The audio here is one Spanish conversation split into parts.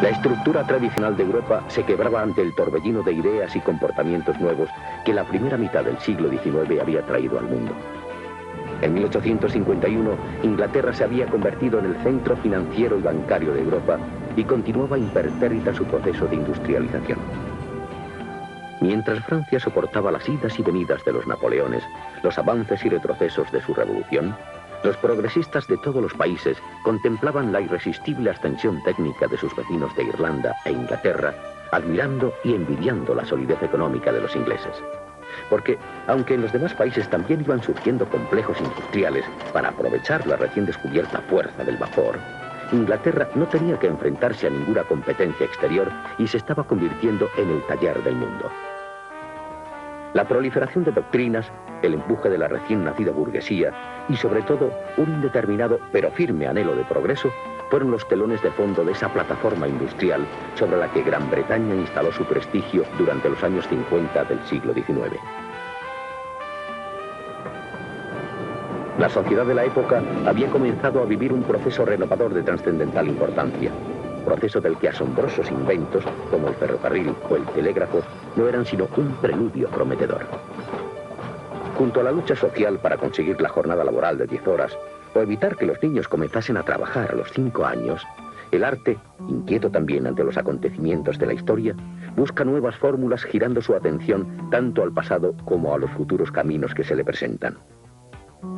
La estructura tradicional de Europa se quebraba ante el torbellino de ideas y comportamientos nuevos que la primera mitad del siglo XIX había traído al mundo. En 1851, Inglaterra se había convertido en el centro financiero y bancario de Europa y continuaba impertérrita su proceso de industrialización. Mientras Francia soportaba las idas y venidas de los Napoleones, los avances y retrocesos de su revolución, los progresistas de todos los países contemplaban la irresistible ascensión técnica de sus vecinos de Irlanda e Inglaterra, admirando y envidiando la solidez económica de los ingleses. Porque, aunque en los demás países también iban surgiendo complejos industriales para aprovechar la recién descubierta fuerza del vapor, Inglaterra no tenía que enfrentarse a ninguna competencia exterior y se estaba convirtiendo en el taller del mundo. La proliferación de doctrinas, el empuje de la recién nacida burguesía y, sobre todo, un indeterminado pero firme anhelo de progreso fueron los telones de fondo de esa plataforma industrial sobre la que Gran Bretaña instaló su prestigio durante los años 50 del siglo XIX. La sociedad de la época había comenzado a vivir un proceso renovador de trascendental importancia, proceso del que asombrosos inventos, como el ferrocarril o el telégrafo, no eran sino un preludio prometedor. Junto a la lucha social para conseguir la jornada laboral de 10 horas, o evitar que los niños comenzasen a trabajar a los 5 años, el arte, inquieto también ante los acontecimientos de la historia, busca nuevas fórmulas girando su atención tanto al pasado como a los futuros caminos que se le presentan.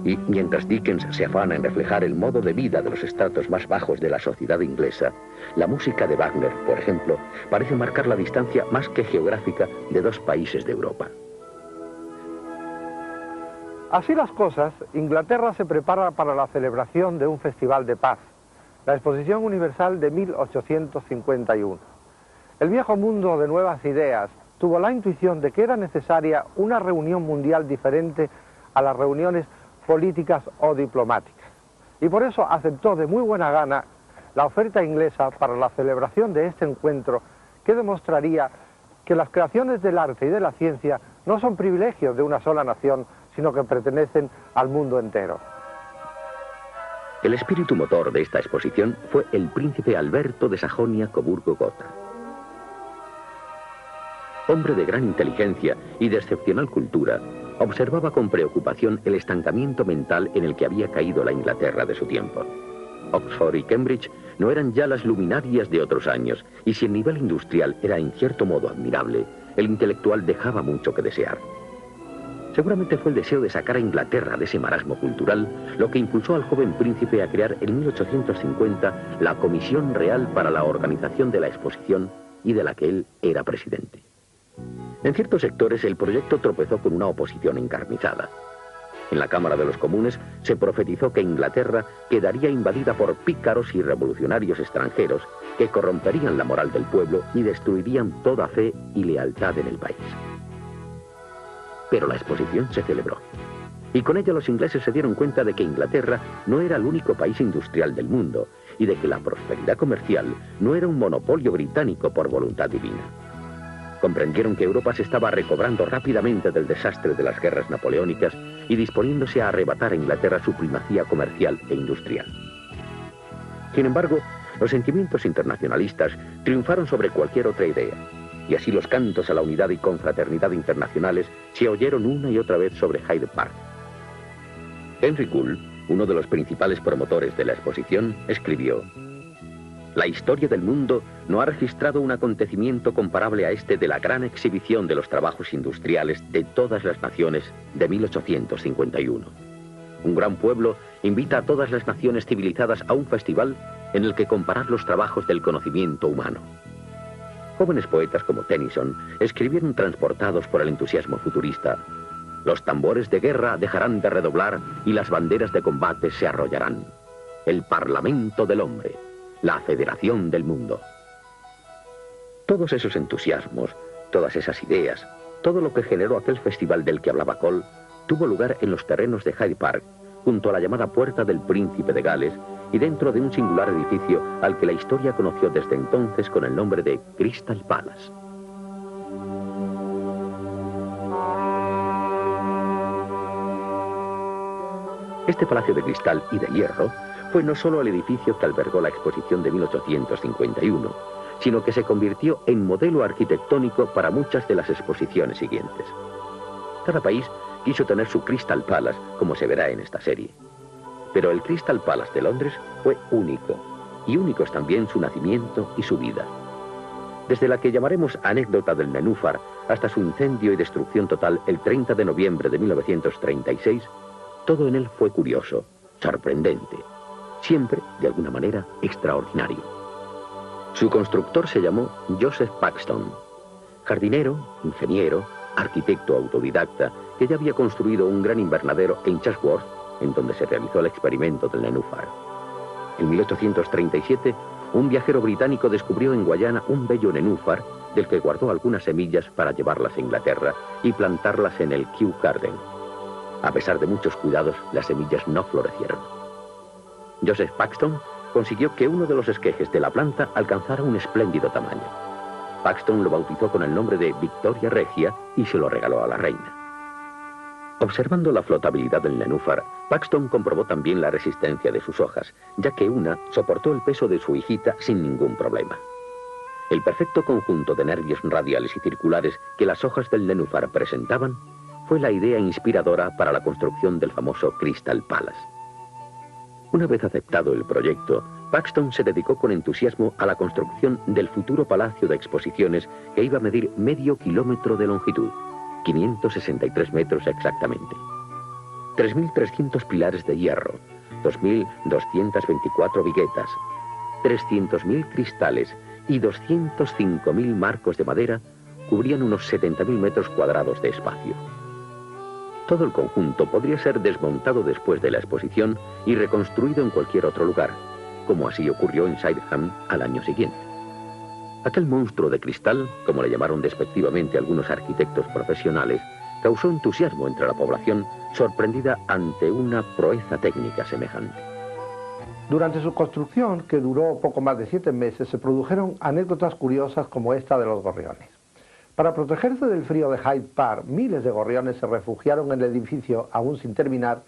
Y mientras Dickens se afana en reflejar el modo de vida de los estratos más bajos de la sociedad inglesa, la música de Wagner, por ejemplo, parece marcar la distancia más que geográfica de dos países de Europa. Así las cosas, Inglaterra se prepara para la celebración de un festival de paz, la Exposición Universal de 1851. El viejo mundo de nuevas ideas tuvo la intuición de que era necesaria una reunión mundial diferente a las reuniones políticas o diplomáticas. Y por eso aceptó de muy buena gana la oferta inglesa para la celebración de este encuentro que demostraría que las creaciones del arte y de la ciencia no son privilegios de una sola nación, sino que pertenecen al mundo entero. El espíritu motor de esta exposición fue el príncipe Alberto de Sajonia-Coburgo-Gotha. Hombre de gran inteligencia y de excepcional cultura, observaba con preocupación el estancamiento mental en el que había caído la Inglaterra de su tiempo. Oxford y Cambridge no eran ya las luminarias de otros años, y si el nivel industrial era en cierto modo admirable, el intelectual dejaba mucho que desear. Seguramente fue el deseo de sacar a Inglaterra de ese marasmo cultural lo que impulsó al joven príncipe a crear en 1850 la Comisión Real para la Organización de la Exposición y de la que él era presidente. En ciertos sectores el proyecto tropezó con una oposición encarnizada. En la Cámara de los Comunes se profetizó que Inglaterra quedaría invadida por pícaros y revolucionarios extranjeros que corromperían la moral del pueblo y destruirían toda fe y lealtad en el país. Pero la exposición se celebró. Y con ella los ingleses se dieron cuenta de que Inglaterra no era el único país industrial del mundo y de que la prosperidad comercial no era un monopolio británico por voluntad divina. Comprendieron que Europa se estaba recobrando rápidamente del desastre de las guerras napoleónicas y disponiéndose a arrebatar a Inglaterra su primacía comercial e industrial. Sin embargo, los sentimientos internacionalistas triunfaron sobre cualquier otra idea, y así los cantos a la unidad y confraternidad internacionales se oyeron una y otra vez sobre Hyde Park. Henry Gould, uno de los principales promotores de la exposición, escribió: «La historia del mundo no ha registrado un acontecimiento comparable a este de la gran exhibición de los trabajos industriales de todas las naciones de 1851. Un gran pueblo invita a todas las naciones civilizadas a un festival en el que comparar los trabajos del conocimiento humano». Jóvenes poetas como Tennyson escribieron transportados por el entusiasmo futurista: «Los tambores de guerra dejarán de redoblar y las banderas de combate se arrollarán. El Parlamento del hombre, la Federación del mundo». Todos esos entusiasmos, todas esas ideas, todo lo que generó aquel festival del que hablaba Cole, tuvo lugar en los terrenos de Hyde Park, junto a la llamada Puerta del Príncipe de Gales, y dentro de un singular edificio al que la historia conoció desde entonces con el nombre de Crystal Palace. Este palacio de cristal y de hierro fue no solo el edificio que albergó la exposición de 1851, sino que se convirtió en modelo arquitectónico para muchas de las exposiciones siguientes. Cada país quiso tener su Crystal Palace, como se verá en esta serie. Pero el Crystal Palace de Londres fue único, y único es también su nacimiento y su vida. Desde la que llamaremos anécdota del nenúfar hasta su incendio y destrucción total el 30 de noviembre de 1936, todo en él fue curioso, sorprendente, siempre, de alguna manera, extraordinario. Su constructor se llamó Joseph Paxton, jardinero, ingeniero, arquitecto autodidacta, que ya había construido un gran invernadero en Chatsworth, en donde se realizó el experimento del nenúfar. En 1837, un viajero británico descubrió en Guayana un bello nenúfar, del que guardó algunas semillas para llevarlas a Inglaterra y plantarlas en el Kew Garden. A pesar de muchos cuidados, las semillas no florecieron. Joseph Paxton consiguió que uno de los esquejes de la planta alcanzara un espléndido tamaño. Paxton lo bautizó con el nombre de Victoria Regia y se lo regaló a la reina. Observando la flotabilidad del nenúfar, Paxton comprobó también la resistencia de sus hojas, ya que una soportó el peso de su hijita sin ningún problema. El perfecto conjunto de nervios radiales y circulares que las hojas del nenúfar presentaban fue la idea inspiradora para la construcción del famoso Crystal Palace. Una vez aceptado el proyecto, Paxton se dedicó con entusiasmo a la construcción del futuro palacio de exposiciones que iba a medir medio kilómetro de longitud, 563 metros exactamente. 3.300 pilares de hierro, 2.224 viguetas, 300.000 cristales y 205.000 marcos de madera cubrían unos 70.000 metros cuadrados de espacio. Todo el conjunto podría ser desmontado después de la exposición y reconstruido en cualquier otro lugar, como así ocurrió en Sydenham al año siguiente. Aquel monstruo de cristal, como le llamaron despectivamente algunos arquitectos profesionales, causó entusiasmo entre la población, sorprendida ante una proeza técnica semejante. Durante su construcción, que duró poco más de 7 meses, se produjeron anécdotas curiosas como esta de los gorriones. Para protegerse del frío de Hyde Park, miles de gorriones se refugiaron en el edificio aún sin terminar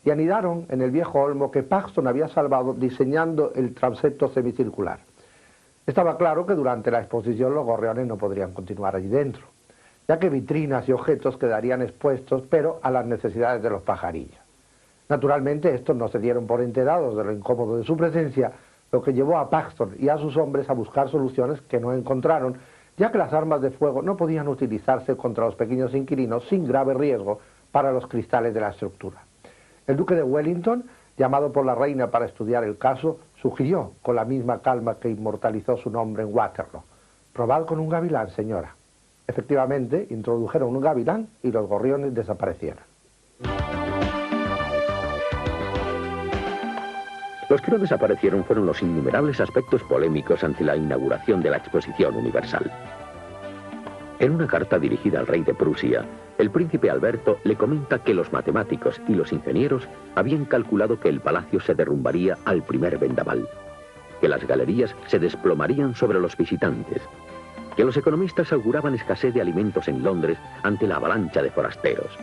y anidaron en el viejo olmo que Paxton había salvado diseñando el transepto semicircular. Estaba claro que durante la exposición los gorriones no podrían continuar allí dentro, ya que vitrinas y objetos quedarían expuestos, pero a las necesidades de los pajarillos. Naturalmente, estos no se dieron por enterados de lo incómodo de su presencia, lo que llevó a Paxton y a sus hombres a buscar soluciones que no encontraron, ya que las armas de fuego no podían utilizarse contra los pequeños inquilinos sin grave riesgo para los cristales de la estructura. El duque de Wellington, llamado por la reina para estudiar el caso, sugirió, con la misma calma que inmortalizó su nombre en Waterloo: «Probad con un gavilán, señora». Efectivamente, introdujeron un gavilán y los gorriones desaparecieron. Los que no desaparecieron fueron los innumerables aspectos polémicos ante la inauguración de la Exposición Universal. En una carta dirigida al rey de Prusia, el príncipe Alberto le comenta que los matemáticos y los ingenieros habían calculado que el palacio se derrumbaría al primer vendaval, que las galerías se desplomarían sobre los visitantes, que los economistas auguraban escasez de alimentos en Londres ante la avalancha de forasteros,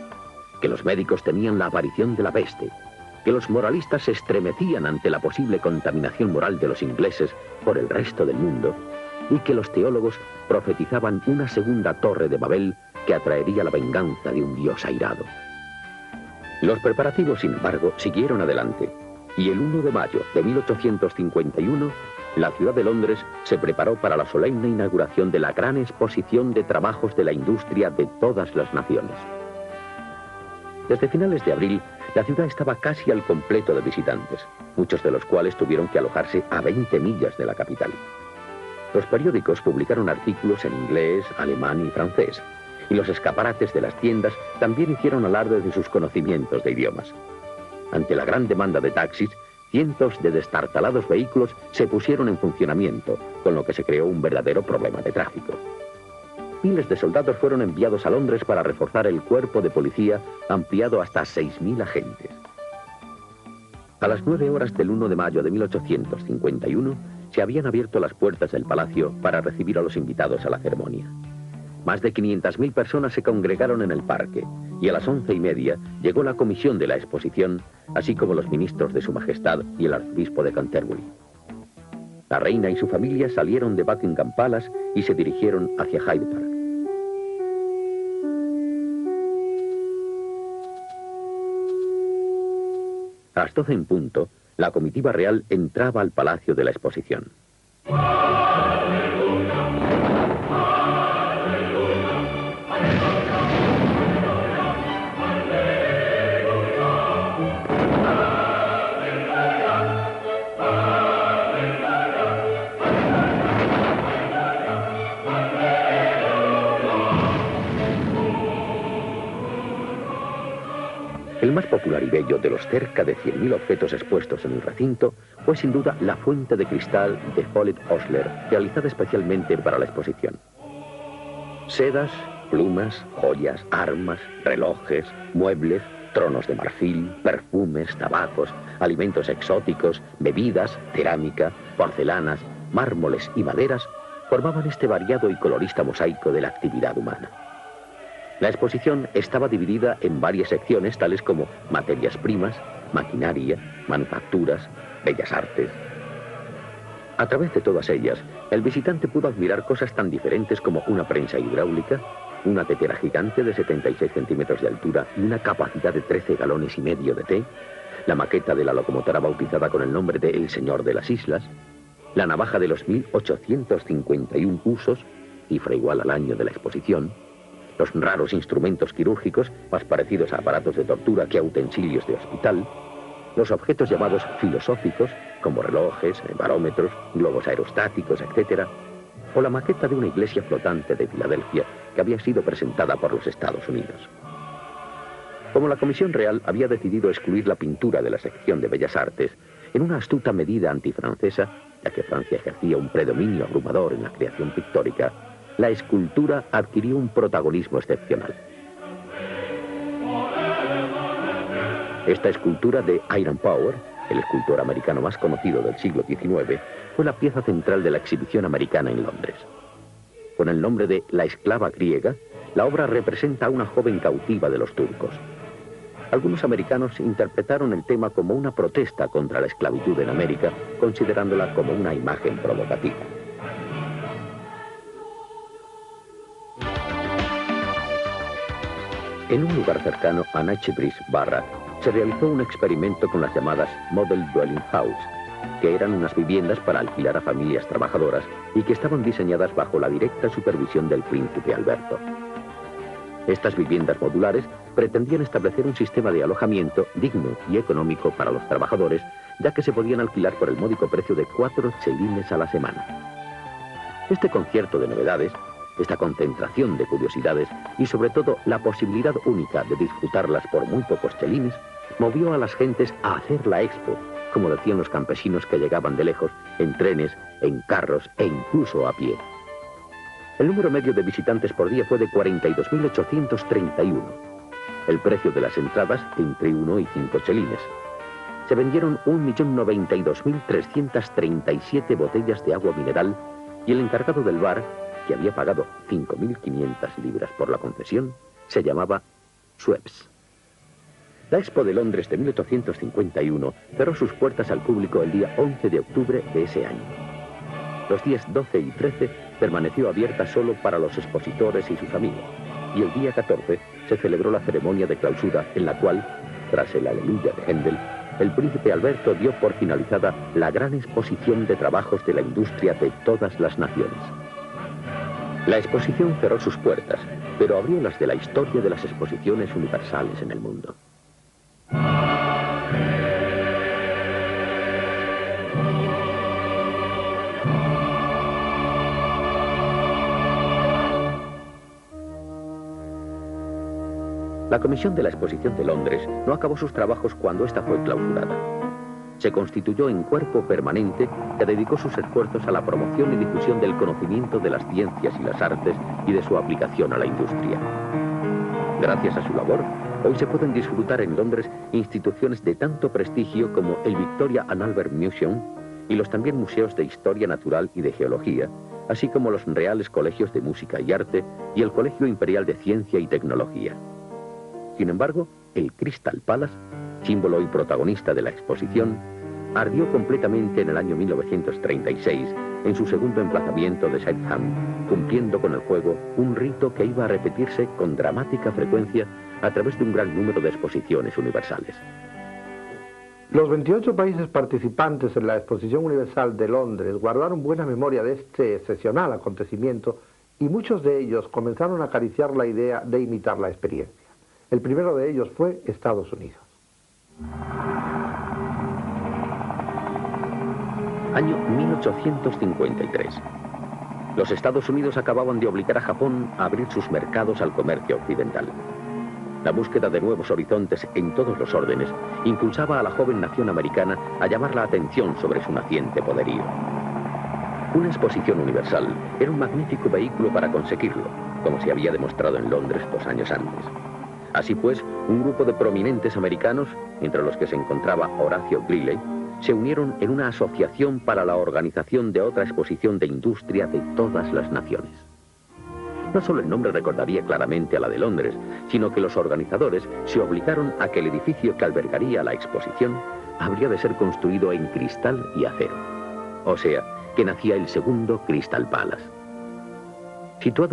que los médicos temían la aparición de la peste, que los moralistas se estremecían ante la posible contaminación moral de los ingleses por el resto del mundo, y que los teólogos profetizaban una segunda torre de Babel que atraería la venganza de un dios airado. Los preparativos, sin embargo, siguieron adelante, y el 1 de mayo de 1851, la ciudad de Londres se preparó para la solemne inauguración de la gran exposición de trabajos de la industria de todas las naciones. Desde finales de abril, la ciudad estaba casi al completo de visitantes, muchos de los cuales tuvieron que alojarse a 20 millas de la capital. Los periódicos publicaron artículos en inglés, alemán y francés, y los escaparates de las tiendas también hicieron alarde de sus conocimientos de idiomas. Ante la gran demanda de taxis, cientos de destartalados vehículos se pusieron en funcionamiento, con lo que se creó un verdadero problema de tráfico. Miles de soldados fueron enviados a Londres para reforzar el cuerpo de policía, ampliado hasta 6.000 agentes. A las 9 horas del 1 de mayo de 1851, se habían abierto las puertas del palacio para recibir a los invitados a la ceremonia. Más de 500.000 personas se congregaron en el parque, y a las 11:30 llegó la comisión de la exposición, así como los ministros de Su Majestad y el arzobispo de Canterbury. La reina y su familia salieron de Buckingham Palace y se dirigieron hacia Hyde Park. A las 12 en punto, la comitiva real entraba al Palacio de la Exposición. El más popular y bello de los cerca de 100.000 objetos expuestos en el recinto fue sin duda la fuente de cristal de Hallett-Osler, realizada especialmente para la exposición. Sedas, plumas, joyas, armas, relojes, muebles, tronos de marfil, perfumes, tabacos, alimentos exóticos, bebidas, cerámica, porcelanas, mármoles y maderas formaban este variado y colorista mosaico de la actividad humana. La exposición estaba dividida en varias secciones tales como materias primas, maquinaria, manufacturas, bellas artes. A través de todas ellas, el visitante pudo admirar cosas tan diferentes como una prensa hidráulica, una tetera gigante de 76 centímetros de altura y una capacidad de 13 galones y medio de té, la maqueta de la locomotora bautizada con el nombre de El Señor de las Islas, la navaja de los 1851 usos, cifra igual al año de la exposición, los raros instrumentos quirúrgicos, más parecidos a aparatos de tortura que a utensilios de hospital, los objetos llamados filosóficos, como relojes, barómetros, globos aerostáticos, etc., o la maqueta de una iglesia flotante de Filadelfia que había sido presentada por los Estados Unidos. Como la Comisión Real había decidido excluir la pintura de la sección de Bellas Artes, en una astuta medida antifrancesa, ya que Francia ejercía un predominio abrumador en la creación pictórica, la escultura adquirió un protagonismo excepcional. Esta escultura de Hiram Power, el escultor americano más conocido del siglo XIX, fue la pieza central de la exhibición americana en Londres. Con el nombre de La esclava griega, la obra representa a una joven cautiva de los turcos. Algunos americanos interpretaron el tema como una protesta contra la esclavitud en América, considerándola como una imagen provocativa. En un lugar cercano a Knightsbridge Barrack se realizó un experimento con las llamadas Model Dwelling House, que eran unas viviendas para alquilar a familias trabajadoras y que estaban diseñadas bajo la directa supervisión del príncipe Alberto. Estas viviendas modulares pretendían establecer un sistema de alojamiento digno y económico para los trabajadores, ya que se podían alquilar por el módico precio de 4 chelines a la semana. Este concierto de novedades, esta concentración de curiosidades y sobre todo la posibilidad única de disfrutarlas por muy pocos chelines, movió a las gentes a hacer la expo, como decían los campesinos que llegaban de lejos, en trenes, en carros e incluso a pie. El número medio de visitantes por día fue de 42.831. El precio de las entradas entre 1 y 5 chelines. Se vendieron 1.092.337 botellas de agua mineral y el encargado del bar, que había pagado 5.500 libras por la concesión, se llamaba Schweppes. La Expo de Londres de 1851 cerró sus puertas al público el día 11 de octubre de ese año. Los días 12 y 13 permaneció abierta solo para los expositores y sus amigos, y el día 14 se celebró la ceremonia de clausura en la cual, tras el Aleluya de Händel, el príncipe Alberto dio por finalizada la gran exposición de trabajos de la industria de todas las naciones. La exposición cerró sus puertas, pero abrió las de la historia de las exposiciones universales en el mundo. La Comisión de la Exposición de Londres no acabó sus trabajos cuando esta fue clausurada. Se constituyó en cuerpo permanente que dedicó sus esfuerzos a la promoción y difusión del conocimiento de las ciencias y las artes y de su aplicación a la industria. Gracias a su labor, hoy se pueden disfrutar en Londres instituciones de tanto prestigio como el Victoria and Albert Museum y los también museos de Historia Natural y de Geología, así como los Reales Colegios de Música y Arte y el Colegio Imperial de Ciencia y Tecnología. Sin embargo, el Crystal Palace, símbolo y protagonista de la exposición, ardió completamente en el año 1936 en su segundo emplazamiento de Chatham, cumpliendo con el fuego un rito que iba a repetirse con dramática frecuencia a través de un gran número de exposiciones universales. Los 28 países participantes en la Exposición Universal de Londres guardaron buena memoria de este excepcional acontecimiento y muchos de ellos comenzaron a acariciar la idea de imitar la experiencia. El primero de ellos fue Estados Unidos. Año 1853. Los Estados Unidos acababan de obligar a Japón a abrir sus mercados al comercio occidental. La búsqueda de nuevos horizontes en todos los órdenes impulsaba a la joven nación americana a llamar la atención sobre su naciente poderío. Una exposición universal era un magnífico vehículo para conseguirlo, como se había demostrado en Londres 2 años antes. Así pues, un grupo de prominentes americanos, entre los que se encontraba Horacio Greeley, se unieron en una asociación para la organización de otra exposición de industria de todas las naciones. No solo el nombre recordaría claramente a la de Londres, sino que los organizadores se obligaron a que el edificio que albergaría la exposición habría de ser construido en cristal y acero. O sea, que nacía el segundo Crystal Palace. Situado